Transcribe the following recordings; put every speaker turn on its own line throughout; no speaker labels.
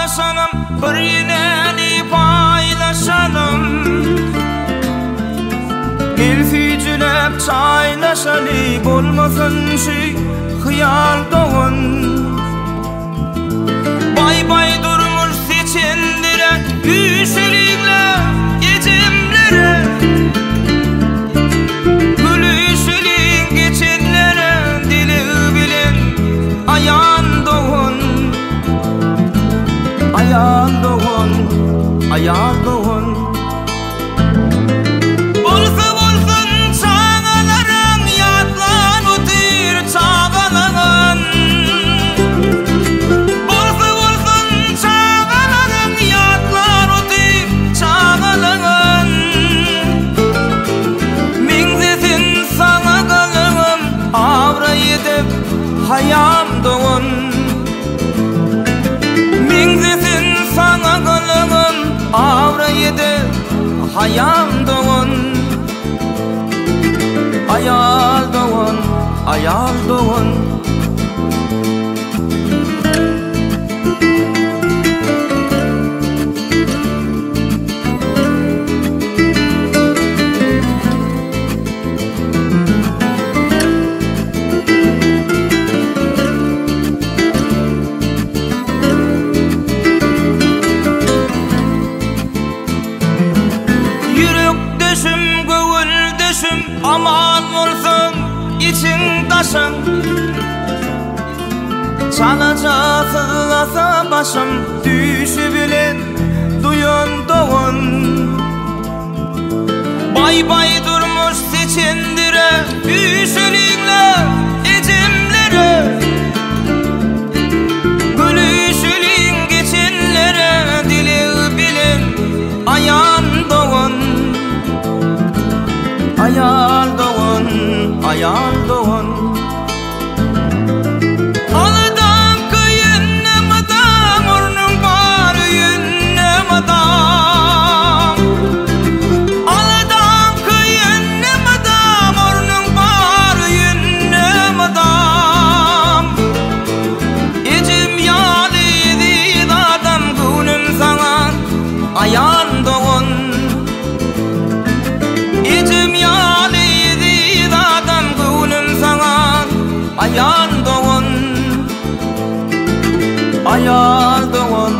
paylaşalım, bir yineni paylaşalım. Elficilep çaylaşalı, bolmasın şey hıyal doğun. Bay bay durmuş seçenlere, düşelikle gecemlere. Gülüşelin geçenlere, dili bilen ayan doğun. Ayan doğun, ayan doğun. Bolsa bolsun çağaların, yatlan utir çağaların. Bolsa bolsun çağaların, yatlan utir çağaların. Mingzesin sana kalığım, avra yedip hayam doğun. Mingzesin sana kalığım, avra yedip hayam doğun. Ayal doğun, ayal doğun. Aman olsun için taşın, çalacak sızlasa başım, düşü bilen duyun doğun. Bay bay durmuş seçendire, düşelikle ecemlere. Gülüşülün geçenlere, dili bilen ayan doğun. Ayal doğun, ayal doğun. Alıdan kıyınnem adam, ornun var yünnem adam. Alıdan kıyınnem adam, ornun var yünnem adam. Ecim yalidi adam, gülüm sana ayan doğun. Ecim yalidi adam, gülüm sana ayan doğun. Ayal doğun,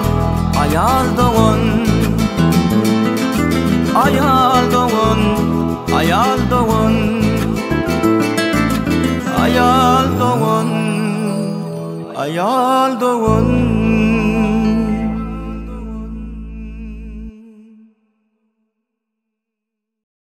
ayal doğun. Ayal doğun, ayal doğun. Ayal doğun, ayal doğun.